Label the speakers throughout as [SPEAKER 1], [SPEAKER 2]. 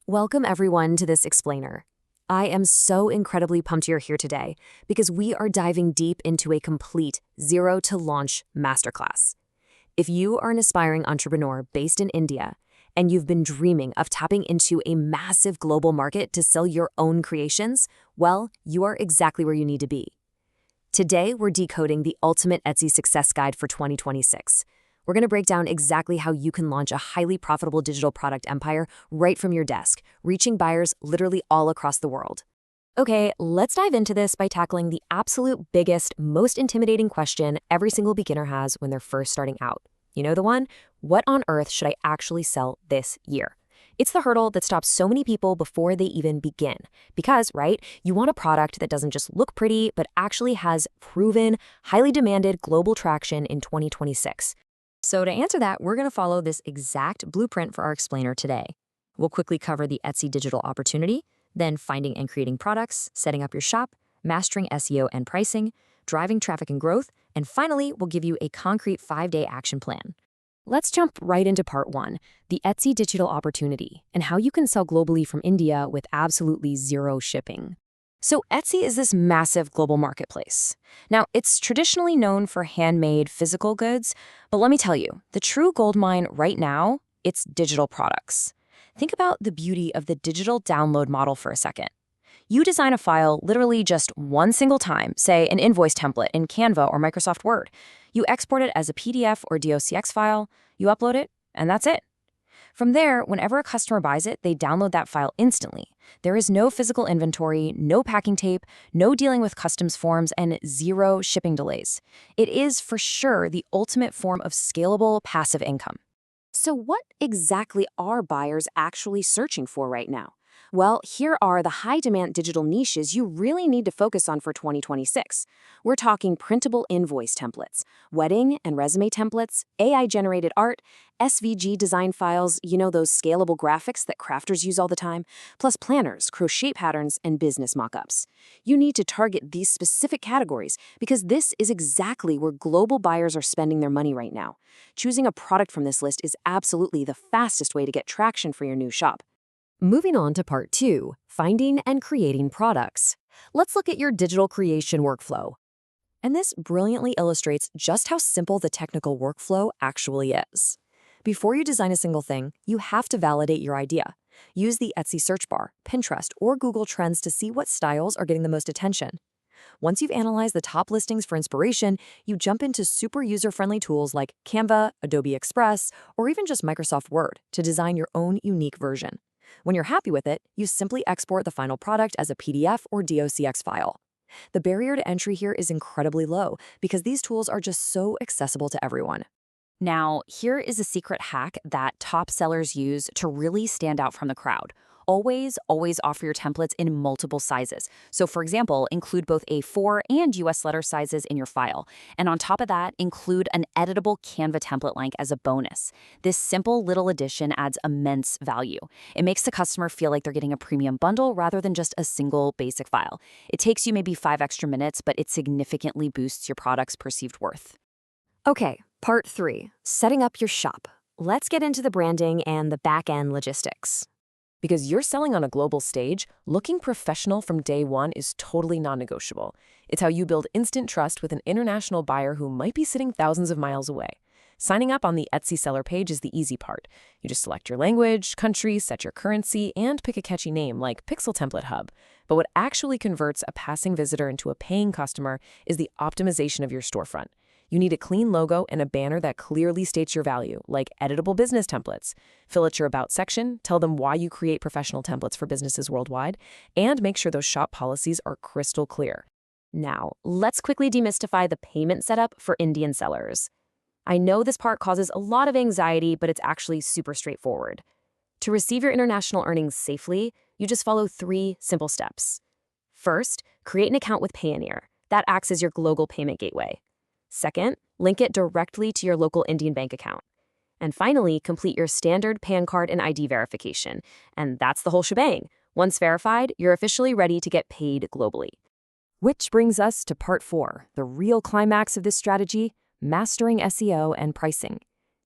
[SPEAKER 1] Welcome everyone to this explainer. I am so incredibly pumped you're here today because we are diving deep into a complete zero to launch masterclass. If you are an aspiring entrepreneur based in India and you've been dreaming of tapping into a massive global market to sell your own creations, well, you are exactly where you need to be. Today, we're decoding the ultimate Etsy success guide for 2026. We're going to break down exactly how you can launch a highly profitable digital product empire right from your desk, reaching buyers literally all across the world. Okay, let's dive into this by tackling the absolute biggest, most intimidating question every single beginner has when they're first starting out. You know the one? What on earth should I actually sell this year? It's the hurdle that stops so many people before they even begin. Because, right, you want a product that doesn't just look pretty, but actually has proven, highly demanded global traction in 2026. So to answer that, we're going to follow this exact blueprint for our explainer today. We'll quickly cover the Etsy digital opportunity, then finding and creating products, setting up your shop, mastering SEO and pricing, driving traffic and growth, and finally, we'll give you a concrete 5-day action plan. Let's jump right into part 1, the Etsy digital opportunity, and how you can sell globally from India with absolutely zero shipping. So Etsy is this massive global marketplace. Now, it's traditionally known for handmade physical goods, but let me tell you, the true goldmine right now, it's digital products. Think about the beauty of the digital download model for a second. You design a file literally just one single time, say an invoice template in Canva or Microsoft Word. You export it as a PDF or DOCX file, you upload it, and that's it. From there, whenever a customer buys it, they download that file instantly. There is no physical inventory, no packing tape, no dealing with customs forms, and zero shipping delays. It is for sure the ultimate form of scalable passive income. So what exactly are buyers actually searching for right now? Well, here are the high-demand digital niches you really need to focus on for 2026. We're talking printable invoice templates, wedding and resume templates, AI-generated art, SVG design files, those scalable graphics that crafters use all the time, plus planners, crochet patterns, and business mock-ups. You need to target these specific categories because this is exactly where global buyers are spending their money right now. Choosing a product from this list is absolutely the fastest way to get traction for your new shop. Moving on to part 2, finding and creating products. Let's look at your digital creation workflow. And this brilliantly illustrates just how simple the technical workflow actually is. Before you design a single thing, you have to validate your idea. Use the Etsy search bar, Pinterest, or Google Trends to see what styles are getting the most attention. Once you've analyzed the top listings for inspiration, you jump into super user-friendly tools like Canva, Adobe Express, or even just Microsoft Word to design your own unique version. When you're happy with it, you simply export the final product as a PDF or DOCX file. The barrier to entry here is incredibly low because these tools are just so accessible to everyone. Now, here is a secret hack that top sellers use to really stand out from the crowd. Always offer your templates in multiple sizes. So for example, include both A4 and US letter sizes in your file. And on top of that, include an editable Canva template link as a bonus. This simple little addition adds immense value. It makes the customer feel like they're getting a premium bundle rather than just a single basic file. It takes you maybe 5 extra minutes, but it significantly boosts your product's perceived worth. Okay, part 3, setting up your shop. Let's get into the branding and the back-end logistics. Because you're selling on a global stage, looking professional from day one is totally non-negotiable. It's how you build instant trust with an international buyer who might be sitting thousands of miles away. Signing up on the Etsy seller page is the easy part. You just select your language, country, set your currency, and pick a catchy name like Pixel Template Hub. But what actually converts a passing visitor into a paying customer is the optimization of your storefront. You need a clean logo and a banner that clearly states your value, like editable business templates. Fill out your About section, tell them why you create professional templates for businesses worldwide, and make sure those shop policies are crystal clear. Now, let's quickly demystify the payment setup for Indian sellers. I know this part causes a lot of anxiety, but it's actually super straightforward. To receive your international earnings safely, you just follow 3 simple steps. First, create an account with Payoneer. That acts as your global payment gateway. Second, link it directly to your local Indian bank account. And finally, complete your standard PAN card and ID verification. And that's the whole shebang. Once verified, you're officially ready to get paid globally. Which brings us to part 4, the real climax of this strategy, mastering SEO and pricing.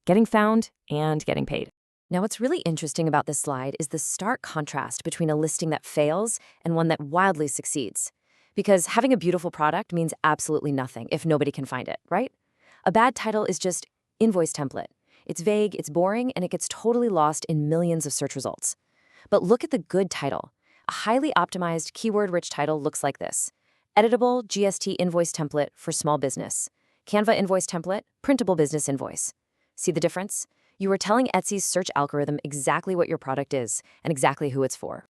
[SPEAKER 1] Getting found and getting paid. Now, what's really interesting about this slide is the stark contrast between a listing that fails and one that wildly succeeds. Because having a beautiful product means absolutely nothing if nobody can find it, right? A bad title is just invoice template. It's vague, it's boring, and it gets totally lost in millions of search results. But look at the good title. A highly optimized, keyword-rich title looks like this: Editable GST invoice template for small business. Canva invoice template, printable business invoice. See the difference? You are telling Etsy's search algorithm exactly what your product is and exactly who it's for.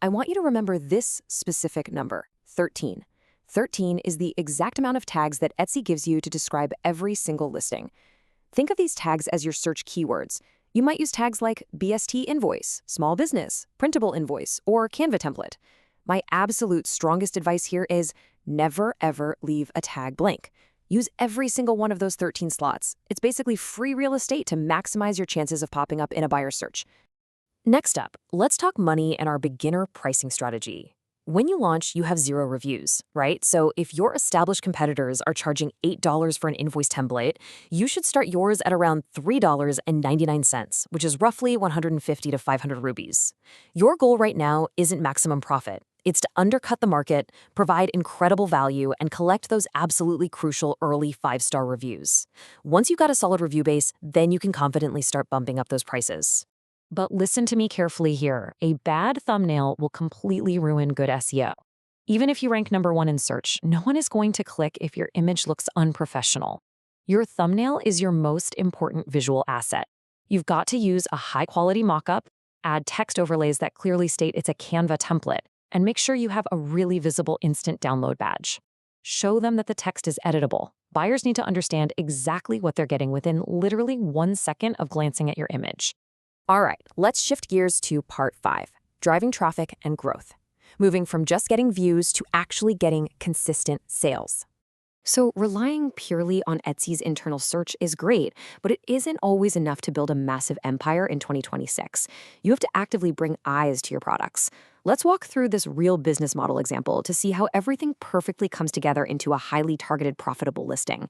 [SPEAKER 1] I want you to remember this specific number, 13. 13 is the exact amount of tags that Etsy gives you to describe every single listing. Think of these tags as your search keywords. You might use tags like BST invoice, small business, printable invoice, or Canva template. My absolute strongest advice here is never ever leave a tag blank. Use every single one of those 13 slots. It's basically free real estate to maximize your chances of popping up in a buyer search. Next up, let's talk money and our beginner pricing strategy. When you launch, you have 0 reviews, right? So if your established competitors are charging $8 for an invoice template, you should start yours at around $3.99, which is roughly 150 to 500 rupees. Your goal right now isn't maximum profit. It's to undercut the market, provide incredible value, and collect those absolutely crucial early 5-star reviews. Once you've got a solid review base, then you can confidently start bumping up those prices. But listen to me carefully here. A bad thumbnail will completely ruin good SEO. Even if you rank #1 in search, no one is going to click if your image looks unprofessional. Your thumbnail is your most important visual asset. You've got to use a high-quality mockup, add text overlays that clearly state it's a Canva template, and make sure you have a really visible instant download badge. Show them that the text is editable. Buyers need to understand exactly what they're getting within literally 1 second of glancing at your image. All right, let's shift gears to part 5, driving traffic and growth. Moving from just getting views to actually getting consistent sales. So relying purely on Etsy's internal search is great, but it isn't always enough to build a massive empire in 2026. You have to actively bring eyes to your products. Let's walk through this real business model example to see how everything perfectly comes together into a highly targeted, profitable listing.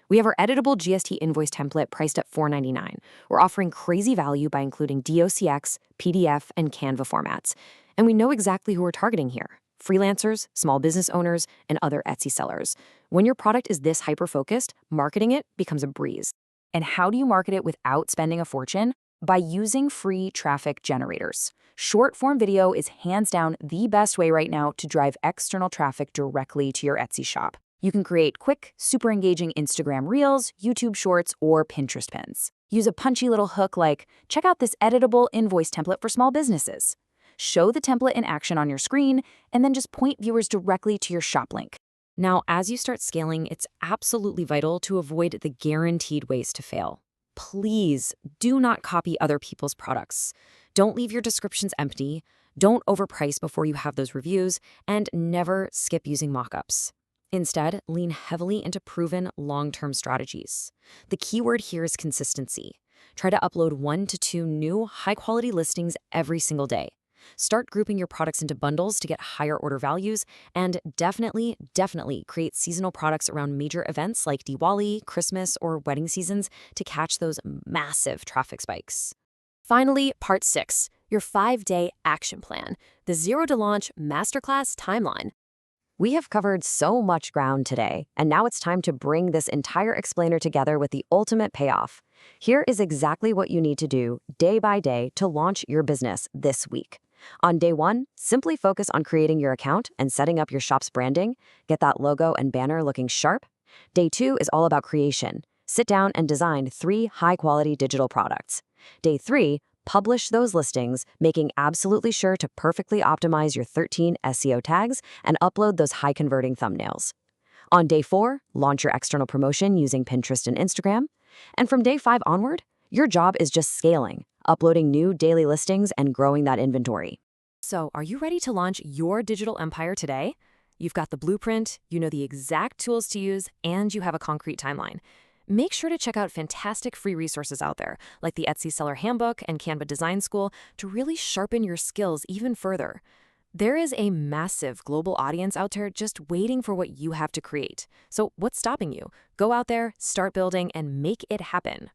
[SPEAKER 1] We have our editable GST invoice template priced at $4.99. We're offering crazy value by including DOCX, PDF, and Canva formats. And we know exactly who we're targeting here: freelancers, small business owners, and other Etsy sellers. When your product is this hyper-focused, marketing it becomes a breeze. And how do you market it without spending a fortune? By using free traffic generators. Short-form video is hands down the best way right now to drive external traffic directly to your Etsy shop. You can create quick, super engaging Instagram Reels, YouTube Shorts, or Pinterest pins. Use a punchy little hook like, check out this editable invoice template for small businesses. Show the template in action on your screen, and then just point viewers directly to your shop link. Now, as you start scaling, it's absolutely vital to avoid the guaranteed ways to fail. Please do not copy other people's products. Don't leave your descriptions empty, don't overprice before you have those reviews, and never skip using mockups. Instead, lean heavily into proven long-term strategies. The keyword here is consistency. Try to upload 1 to 2 new high-quality listings every single day. Start grouping your products into bundles to get higher order values, and definitely create seasonal products around major events like Diwali, Christmas, or wedding seasons to catch those massive traffic spikes. Finally, part 6, your 5-day action plan, the Zero to Launch Masterclass timeline. We have covered so much ground today, and now it's time to bring this entire explainer together with the ultimate payoff. Here is exactly what you need to do day by day to launch your business this week. On day 1, simply focus on creating your account and setting up your shop's branding. Get that logo and banner looking sharp. Day 2 is all about creation. Sit down and design 3 high-quality digital products. Day 3, publish those listings, making absolutely sure to perfectly optimize your 13 SEO tags and upload those high-converting thumbnails. On day 4, launch your external promotion using Pinterest and Instagram. And from day 5 onward, your job is just scaling, uploading new daily listings, and growing that inventory. So, are you ready to launch your digital empire today? You've got the blueprint, you know the exact tools to use, and you have a concrete timeline. Make sure to check out fantastic free resources out there, like the Etsy Seller Handbook and Canva Design School, to really sharpen your skills even further. There is a massive global audience out there just waiting for what you have to create. So what's stopping you? Go out there, start building, and make it happen.